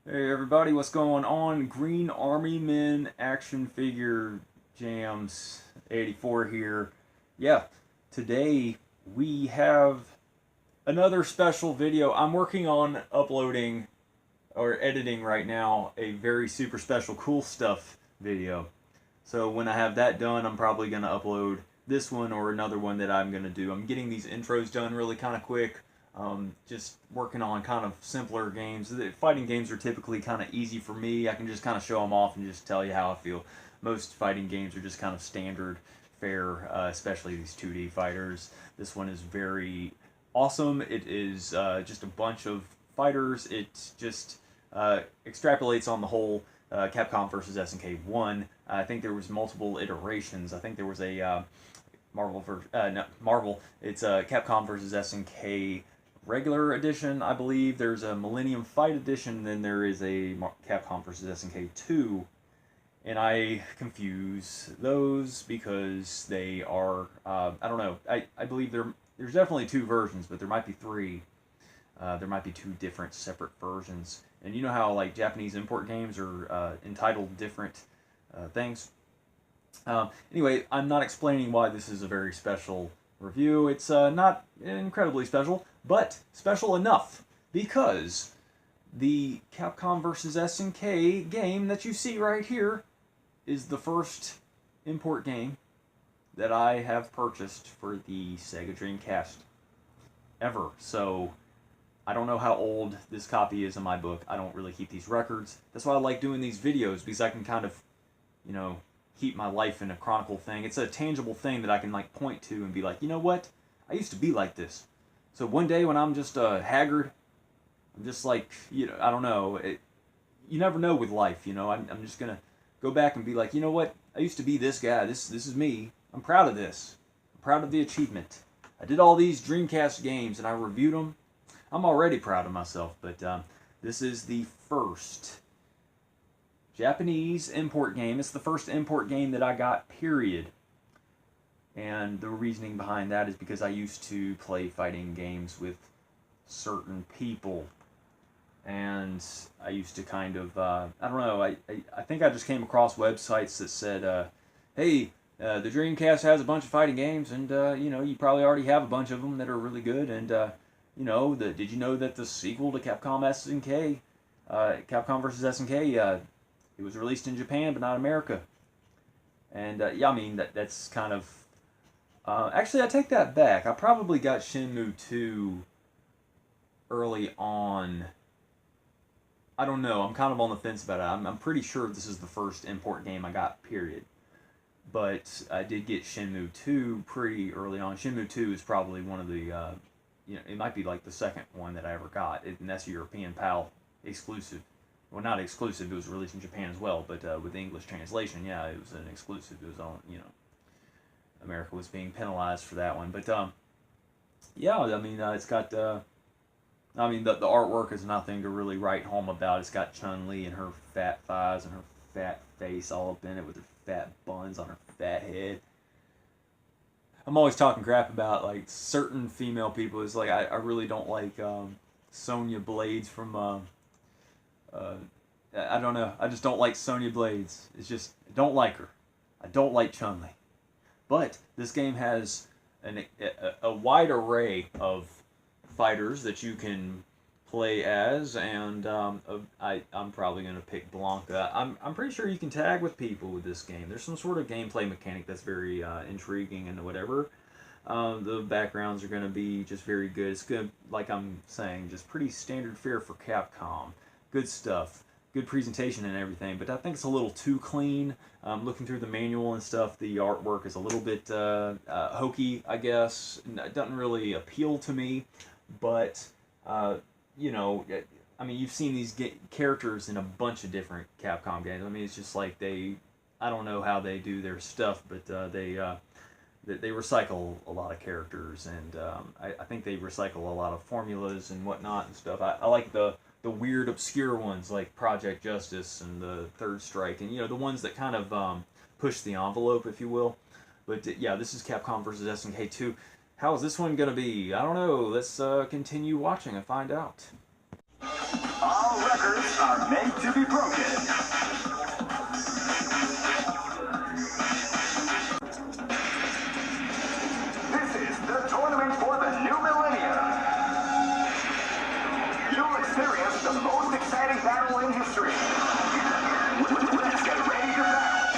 Hey everybody, what's going on? Green Army Men Action Figure Jams 84 here. Yeah, today we have another special video. I'm working on uploading or editing right now a very super special cool stuff video. So when I have that done, I'm probably going to upload this one or another one that I'm going to do. I'm getting these intros done really kind of quick. Just working on kind of simpler games. The fighting games are typically kind of easy for me. I can just kind of show them off and just tell you how I feel. Most fighting games are just kind of standard fare, especially these 2D fighters. This one is very awesome. It is just a bunch of fighters. It just extrapolates on the whole Capcom versus SNK 1. I think there was multiple iterations. I think there was a Marvel. It's Capcom versus SNK regular edition, I believe. There's a Millennium Fight edition, and then there is a Capcom versus SNK 2. And I confuse those because they are, I don't know, I believe there's definitely two versions, but there might be three. There might be two different separate versions. And you know how like Japanese import games are entitled different things? Anyway, I'm not explaining why this is a very special review. It's not incredibly special, but special enough because the Capcom vs. SNK game that you see right here is the first import game that I have purchased for the Sega Dreamcast ever. So I don't know how old this copy is in my book. I don't really keep these records. That's why I like doing these videos, because I can kind of, you know, keep my life in a chronicle thing. It's a tangible thing that I can like point to and be like, you know what? I used to be like this. So one day when I'm just haggard, I'm just like, you know, I don't know. You never know with life, you know. I'm just gonna go back and be like, you know what? I used to be this guy. This is me. I'm proud of this. I'm proud of the achievement. I did all these Dreamcast games and I reviewed them. I'm already proud of myself, but this is the first Japanese import game. It's the first import game that I got, period. And the reasoning behind that is because I used to play fighting games with certain people. And I used to kind of, I don't know, I think I just came across websites that said, hey, the Dreamcast has a bunch of fighting games, and, you know, you probably already have a bunch of them that are really good, and, you know, did you know that the sequel to Capcom SNK, Capcom vs. SNK, it was released in Japan but not America? And yeah, I mean that's kind of. Actually, I take that back. I probably got Shenmue 2 early on. I don't know. I'm kind of on the fence about it. I'm pretty sure this is the first import game I got. Period. But I did get Shenmue 2 pretty early on. Shenmue 2 is probably one of the. You know, it might be like the second one that I ever got, and that's a European PAL exclusive. Well, not exclusive. It was released in Japan as well, but with the English translation, yeah, it was an exclusive. It was on, you know, America was being penalized for that one. But yeah, I mean, it's got. I mean, the artwork is nothing to really write home about. It's got Chun-Li and her fat thighs and her fat face all up in it with her fat buns on her fat head. I'm always talking crap about like certain female people. It's like I really don't like Sonya Blades from. Uh, I don't know. I just don't like Sonya Blades. It's just I don't like her. I don't like Chun-Li. But this game has a wide array of fighters that you can play as, and I'm probably going to pick Blanca. I'm pretty sure you can tag with people with this game. There's some sort of gameplay mechanic that's very intriguing and whatever. The backgrounds are going to be just very good. It's good, like I'm saying, just pretty standard fare for Capcom. Good stuff. Good presentation and everything, but I think it's a little too clean. Looking through the manual and stuff, the artwork is a little bit hokey, I guess. It doesn't really appeal to me, but you know, I mean, you've seen these characters in a bunch of different Capcom games. I mean, it's just like I don't know how they do their stuff, but they recycle a lot of characters, and I think they recycle a lot of formulas and whatnot and stuff. I like the weird, obscure ones like Project Justice and the Third Strike, and you know the ones that kind of push the envelope, if you will. But yeah, this is Capcom versus SNK 2. How is this one gonna be? I don't know. Let's continue watching and find out. All records are made. to be broken. This is the tournament for the new millennium. You'll experience the most exciting battle in history. Let's get ready to battle.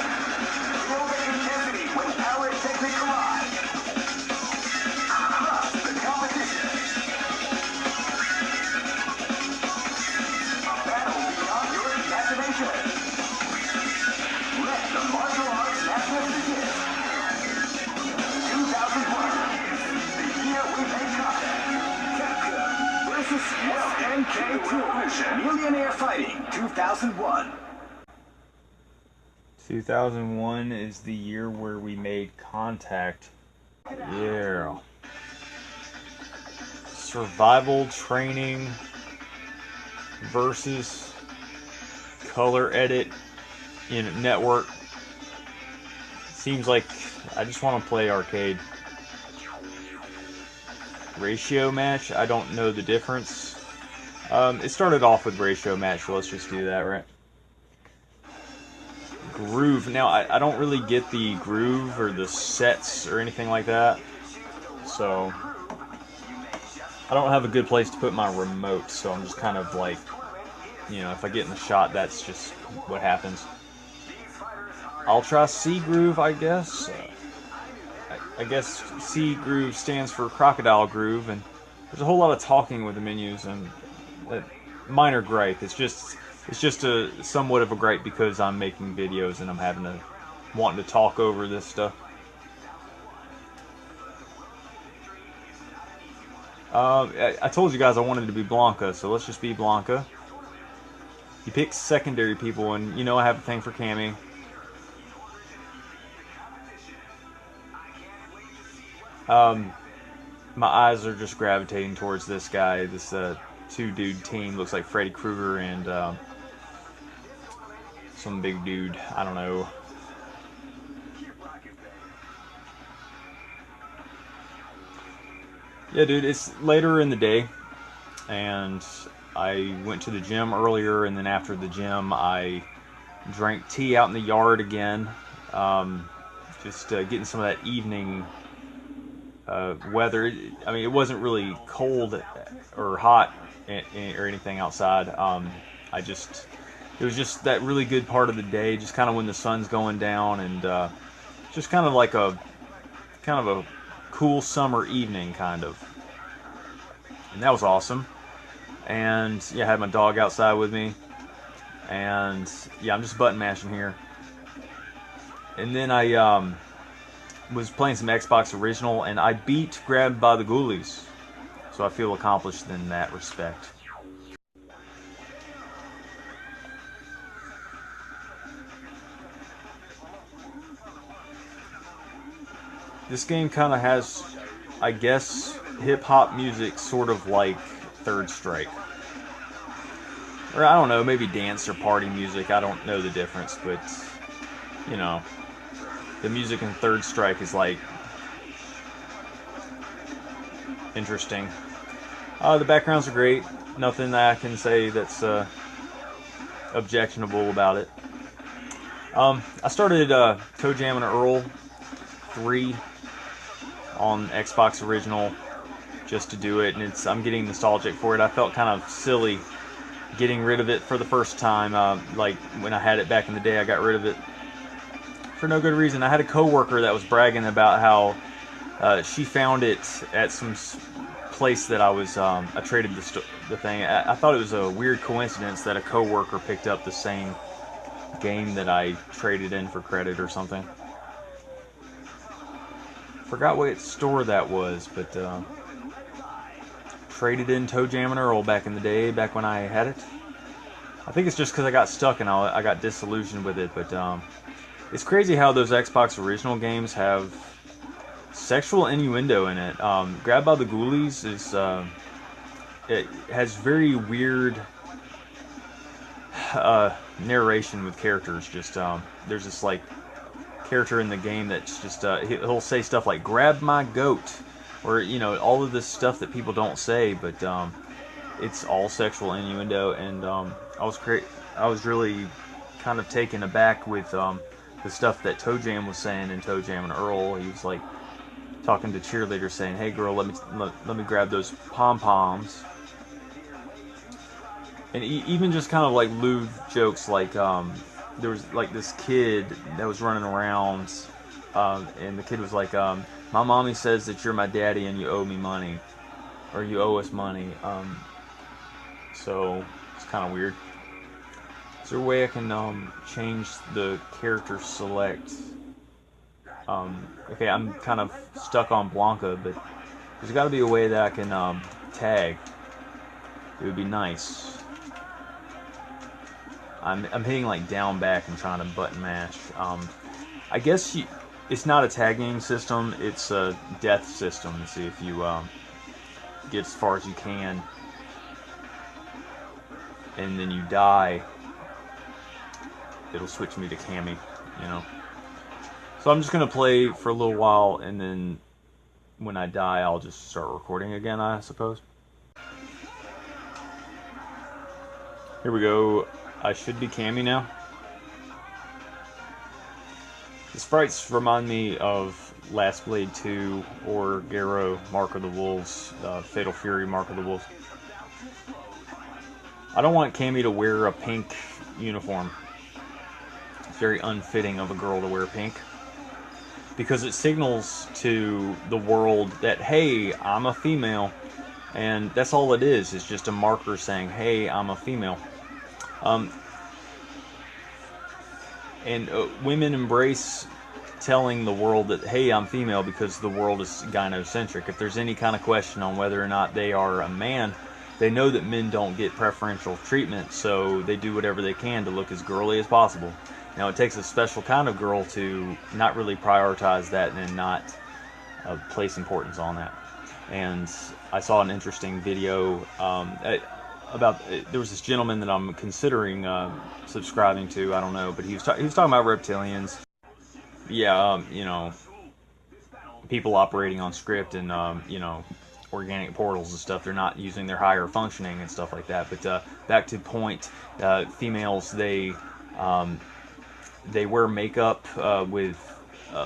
Feel the intensity when power and technique collide. Crush the competition. A battle beyond your imagination. Let the martial arts madness begin. 2001 is the year we made contact. Capcom versus SNK Millionaire Fighting 2001. 2001 is the year where we made contact. Yeah. Survival training versus color edit in network. Seems like I just want to play arcade. Ratio match, I don't know the difference. It started off with ratio match, so let's just do that, right? Groove. Now, I don't really get the groove or the sets or anything like that. So, I don't have a good place to put my remote, so I'm just kind of like, you know, if I get in the shot, that's just what happens. I'll try C groove, I guess. I guess C groove stands for crocodile groove, and there's a whole lot of talking with the menus, and minor gripe. It's just a somewhat of a gripe because I'm making videos and I'm wanting to talk over this stuff. I told you guys I wanted to be Blanca, so let's just be Blanca. You pick secondary people, and you know I have a thing for Cammy. My eyes are just gravitating towards this guy, this two-dude team. Looks like Freddy Krueger and some big dude. I don't know. Yeah, dude, it's later in the day, and I went to the gym earlier, and then after the gym, I drank tea out in the yard again. Just getting some of that evening weather. I mean, it wasn't really cold or hot or anything outside. It was just that really good part of the day, just kind of when the sun's going down, and just kind of like a cool summer evening, kind of. And that was awesome. And yeah, I had my dog outside with me, and yeah, I'm just button mashing here. And then I was playing some Xbox Original, and I beat Grabbed by the Ghoulies, so I feel accomplished in that respect. This game kind of has, I guess, hip-hop music sort of like Third Strike. Or I don't know, maybe dance or party music, I don't know the difference, but, you know, the music in Third Strike is like interesting. The backgrounds are great. Nothing that I can say that's objectionable about it. I started Toe Jam and Earl 3 on Xbox Original just to do it, and I'm getting nostalgic for it. I felt kind of silly getting rid of it for the first time. Like when I had it back in the day, I got rid of it for no good reason. I had a coworker that was bragging about how she found it at some place that I traded the thing. I thought it was a weird coincidence that a coworker picked up the same game that I traded in for credit or something. Forgot what store that was, but traded in Toe Jam and Earl back in the day, back when I had it. I think it's just because I got stuck and I got disillusioned with it, but it's crazy how those Xbox Original games have sexual innuendo in it. Grabbed by the Ghoulies is it has very weird narration with characters. Just there's this like character in the game that's just he'll say stuff like "grab my goat," or you know, all of this stuff that people don't say, but it's all sexual innuendo, and I was really kind of taken aback with the stuff that Toe Jam was saying in Toe Jam and Earl. He was like talking to cheerleaders, saying, "Hey girl, let me grab those pom poms," and even just kind of like lewd jokes, like there was like this kid that was running around, and the kid was like, "My mommy says that you're my daddy and you owe me money, or you owe us money." So it's kind of weird. Is there a way I can change the character select? Okay, I'm kind of stuck on Blanca, but there's got to be a way that I can tag. It would be nice. I'm hitting like down back and trying to button mash. I guess it's not a tagging system, it's a death system. To see if you get as far as you can and then you die, it'll switch me to Cammy, you know. So I'm just gonna play for a little while, and then when I die, I'll just start recording again, I suppose. Here we go. I should be Cammy now. The sprites remind me of Last Blade 2 or Garo, Mark of the Wolves, Fatal Fury, Mark of the Wolves. I don't want Cammy to wear a pink uniform. It's very unfitting of a girl to wear pink, because it signals to the world that, hey, I'm a female, and that's all it is. It's just a marker saying, hey, I'm a female. And women embrace telling the world that, hey, I'm female, because the world is gynocentric. If there's any kind of question on whether or not they are a man, they know that men don't get preferential treatment, so they do whatever they can to look as girly as possible. Now, it takes a special kind of girl to not really prioritize that and not place importance on that. And I saw an interesting video about, there was this gentleman that I'm considering subscribing to. I don't know, but he was talking about reptilians. Yeah, you know, people operating on script and you know, organic portals and stuff. They're not using their higher functioning and stuff like that. But back to the point, females, they wear makeup with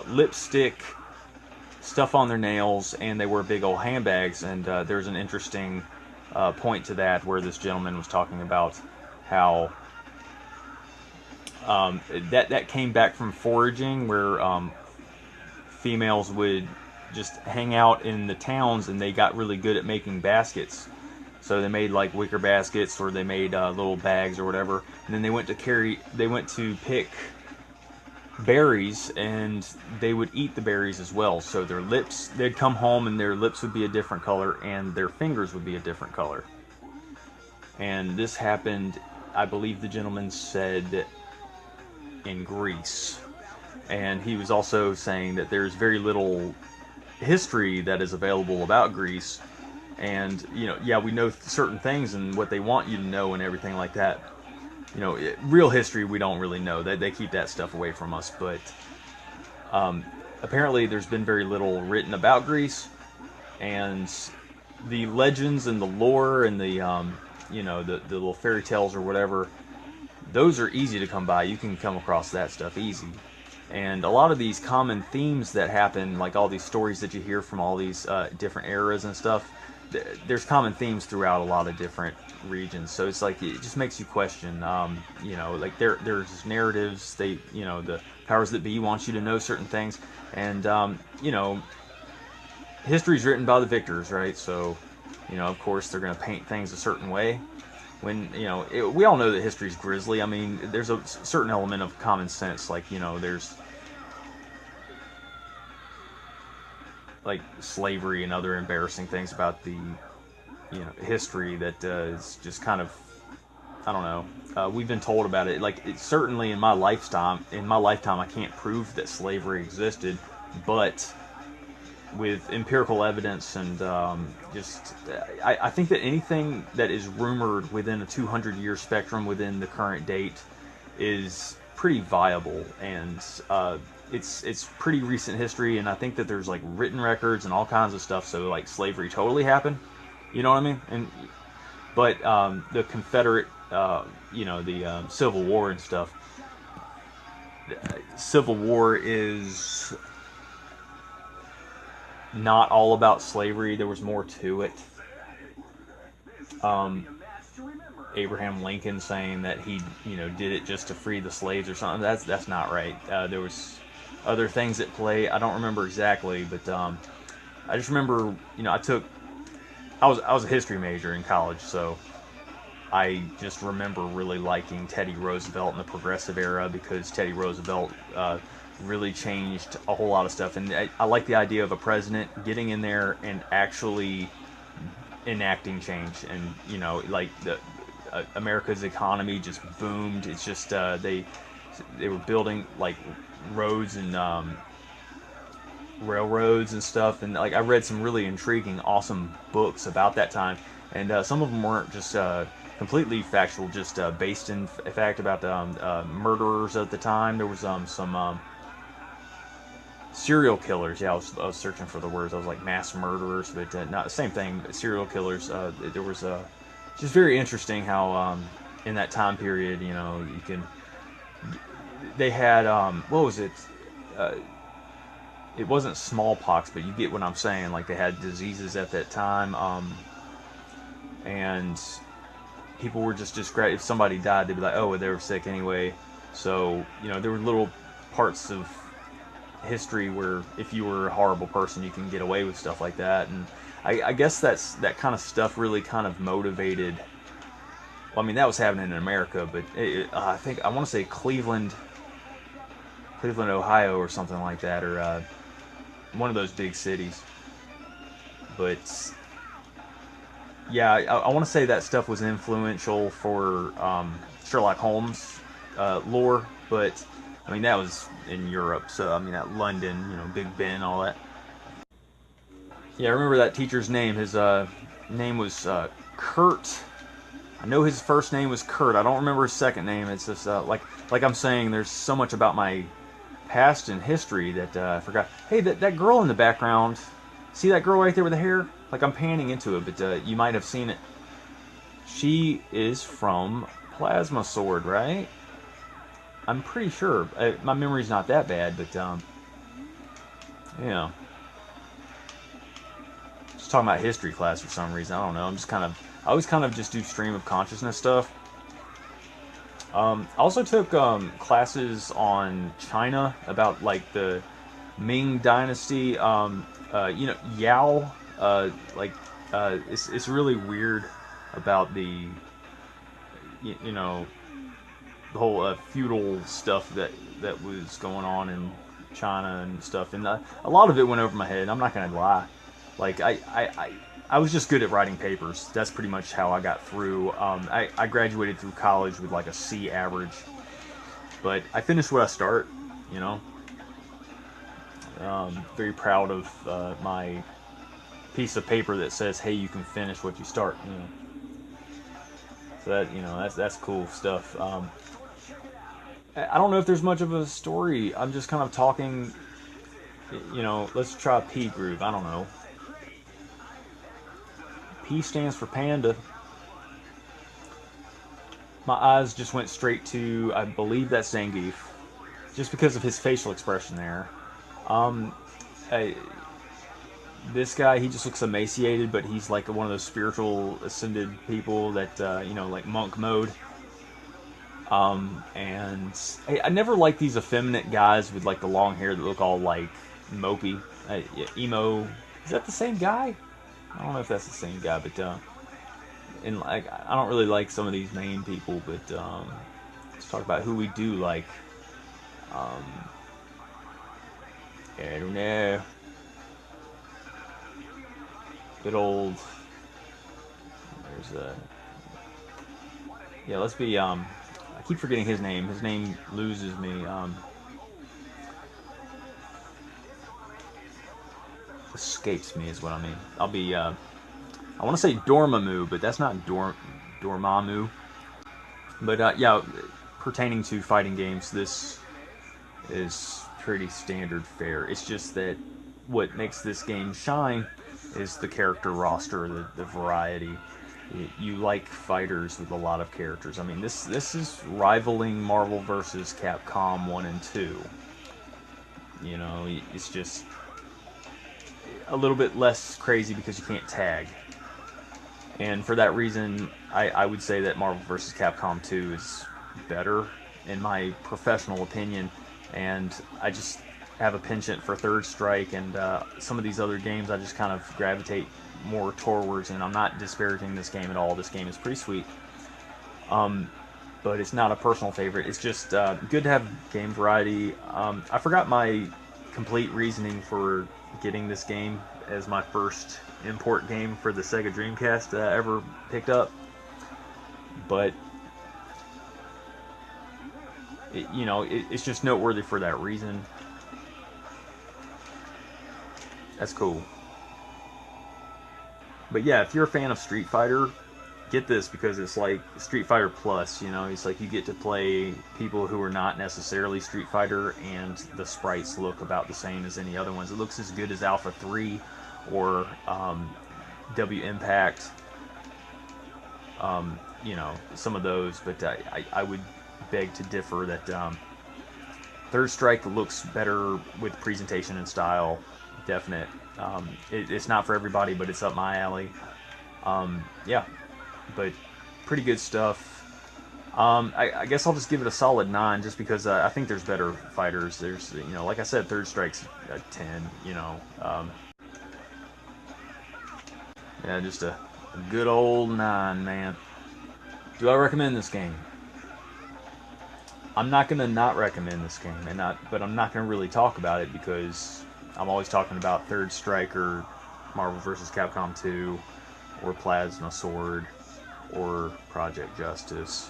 lipstick, stuff on their nails, and they wear big old handbags. And there's an interesting point to that, where this gentleman was talking about how that came back from foraging, where females would just hang out in the towns, and they got really good at making baskets. So they made like wicker baskets, or they made little bags or whatever, and then they went to pick berries, and they would eat the berries as well. So their lips, they'd come home and their lips would be a different color, and their fingers would be a different color. And this happened, I believe the gentleman said, in Greece. And he was also saying that there's very little history that is available about Greece. And, you know, yeah, we know certain things and what they want you to know and everything like that. You know, real history we don't really know. They keep that stuff away from us. But apparently there's been very little written about Greece. And the legends and the lore and the, you know, the little fairy tales or whatever, those are easy to come by. You can come across that stuff easy. And a lot of these common themes that happen, like all these stories that you hear from all these different eras and stuff, there's common themes throughout a lot of different regions. So it's like, it just makes you question, you know, like there's narratives, they, you know, the powers that be want you to know certain things. And, you know, history's written by the victors, right? So, you know, of course they're going to paint things a certain way. When, you know, we all know that history's grisly. I mean, there's a certain element of common sense, like, you know, there's like slavery and other embarrassing things about the, you know, history that is just kind of, I don't know. We've been told about it. Like, it's certainly in my lifetime, I can't prove that slavery existed, but with empirical evidence and just, I think that anything that is rumored within a 200-year spectrum within the current date is pretty viable, and it's pretty recent history, and I think that there's like written records and all kinds of stuff. So like slavery totally happened, you know what I mean? And But the Confederate, the Civil War and stuff. Civil War is not all about slavery. There was more to it. Abraham Lincoln saying that he, did it just to free the slaves or something. That's not right. There was other things at play. I don't remember exactly, but I just remember, I was a history major in college, so I just remember really liking Teddy Roosevelt in the Progressive Era, because Teddy Roosevelt really changed a whole lot of stuff, and I like the idea of a president getting in there and actually enacting change, and like America's economy just boomed. It's just they were building like roads and railroads and stuff, and like I read some really intriguing, awesome books about that time, and some of them weren't just completely factual, just based in fact about murderers at the time. There was some serial killers. Yeah, I was searching for the words. I was like mass murderers, but not the same thing. Serial killers. There was just very interesting how in that time period, they had what was it? It wasn't smallpox, but you get what I'm saying. Like, they had diseases at that time, and people were just described. If somebody died, they'd be like, "Oh, well, they were sick anyway." So there were little parts of history where if you were a horrible person, you can get away with stuff like that, and I guess that kind of stuff really kind of motivated. Well, I mean, that was happening in America, but I think I want to say Cleveland, Ohio, or something like that, or one of those big cities. But yeah, I want to say that stuff was influential for Sherlock Holmes lore, but I mean, that was in Europe, so I mean, at London, Big Ben, all that. Yeah, I remember that teacher's name. His name was Kurt. I know his first name was Kurt. I don't remember his second name. It's just like I'm saying, there's so much about my past and history that I forgot. Hey, that girl in the background. See that girl right there with the hair? Like, I'm panning into it, but you might have seen it. She is from Plasma Sword, right? I'm pretty sure. My memory's not that bad, but yeah. Just talking about history class for some reason. I don't know. I always kind of just do stream of consciousness stuff. I also took classes on China, about like the Ming Dynasty. Yao. It's really weird about the the whole feudal stuff that was going on in China and stuff, and a lot of it went over my head. I'm not gonna lie. Like, I was just good at writing papers. That's pretty much how I got through. I graduated through college with like a C average, but I finished what I start. Very proud of my piece of paper that says, "Hey, you can finish what you start." So that's cool stuff. I don't know if there's much of a story. I'm just kind of talking. Let's try P groove. I don't know. P stands for panda. My eyes just went straight to, I believe that's Zangief, just because of his facial expression there. This guy, he just looks emaciated, but he's like one of those spiritual ascended people that, like monk mode. And I never like these effeminate guys with like the long hair that look all like mopey. Emo. Is that the same guy? I don't know if that's the same guy, but and like, I don't really like some of these main people, but let's talk about who we do like. I don't know. Good old. There's a. Yeah, let's be. I keep forgetting his name. His name loses me. Escapes me is what I mean. I'll be. I want to say Dormammu, but that's not Dormammu. But yeah, pertaining to fighting games, this is pretty standard fare. It's just that what makes this game shine is the character roster, the variety. you like fighters with a lot of characters. I mean, this is rivaling Marvel vs. Capcom 1 and 2. You know, it's just a little bit less crazy because you can't tag. And for that reason, I would say that Marvel vs. Capcom 2 is better, in my professional opinion. And I just have a penchant for Third Strike, and some of these other games I just kind of gravitate more towards, and I'm not disparaging this game at all. This game is pretty sweet. But it's not a personal favorite. It's just good to have game variety. I forgot my complete reasoning for getting this game as my first import game for the Seggo Dreamcast that I ever picked up. But, it's just noteworthy for that reason. That's cool. But yeah, if you're a fan of Street Fighter, get this, because it's like Street Fighter Plus, it's like you get to play people who are not necessarily Street Fighter, and the sprites look about the same as any other ones. It looks as good as Alpha 3 or W Impact, some of those, but I would beg to differ that Third Strike looks better with presentation and style, definite. It's not for everybody, but it's up my alley. Yeah, but pretty good stuff. I guess I'll just give it a solid 9, just because I think there's better fighters. There's, like I said, Third Strike's a 10, yeah, just a good old 9, man. Do I recommend this game? I'm not gonna not recommend this game, but I'm not gonna really talk about it, because I'm always talking about Third Strike or Marvel vs. Capcom 2 or Plasma Sword or Project Justice.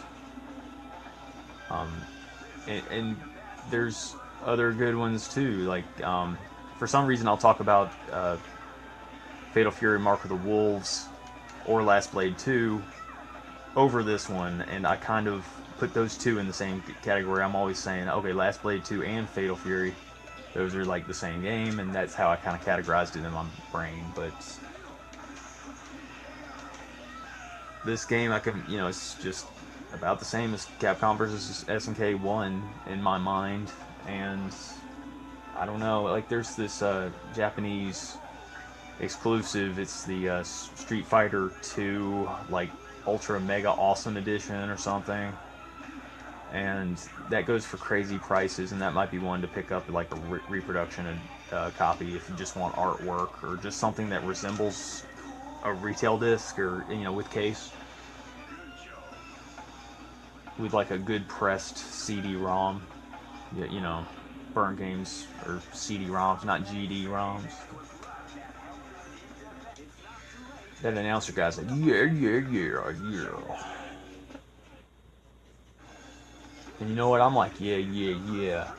And there's other good ones too. Like, for some reason I'll talk about Fatal Fury Mark of the Wolves or Last Blade 2 over this one, and I kind of put those two in the same category. I'm always saying, okay, Last Blade 2 and Fatal Fury, those are like the same game, and that's how I kind of categorized it in my brain. But this game, it's just about the same as Capcom vs. SNK 1 in my mind. And I don't know, like, there's this Japanese exclusive. It's the Street Fighter 2, like, Ultra Mega Awesome Edition or something. And that goes for crazy prices, and that might be one to pick up, like a reproduction copy, if you just want artwork or just something that resembles a retail disc, or with case, with like a good pressed CD-ROM. Burn games or CD-ROMs, not GD-ROMs. That announcer guy's like, yeah. And you know what? I'm like, yeah.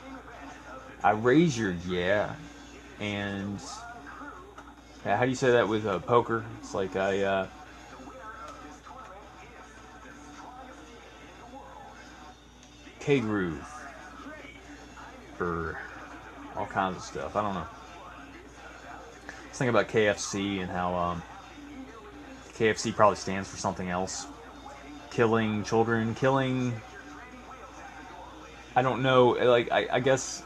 I raise your yeah. And how do you say that with poker? It's like K-Groove for all kinds of stuff. I don't know. I was thinking about KFC and how KFC probably stands for something else. Killing children, I don't know, like, I guess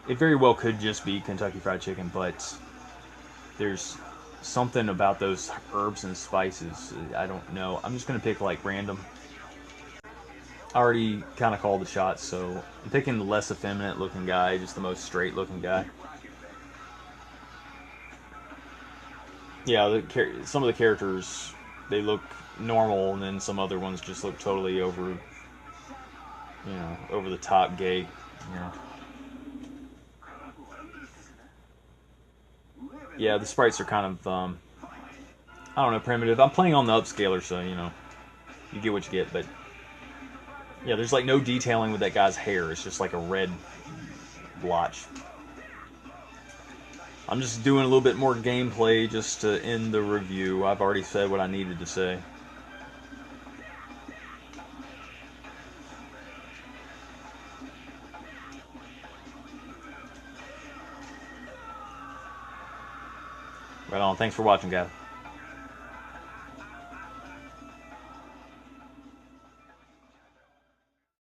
it very well could just be Kentucky Fried Chicken, but there's something about those herbs and spices. I don't know. I'm just going to pick, like, random. I already kind of called the shots, so I'm picking the less effeminate looking guy, just the most straight looking guy. Yeah, some of the characters, they look normal, and then some other ones just look totally over the top gay, Yeah, the sprites are kind of, I don't know, primitive. I'm playing on the upscaler, so, you get what you get, but, yeah, there's, like, no detailing with that guy's hair. It's just like a red blotch. I'm just doing a little bit more gameplay just to end the review. I've already said what I needed to say. Right on. Thanks for watching, guys.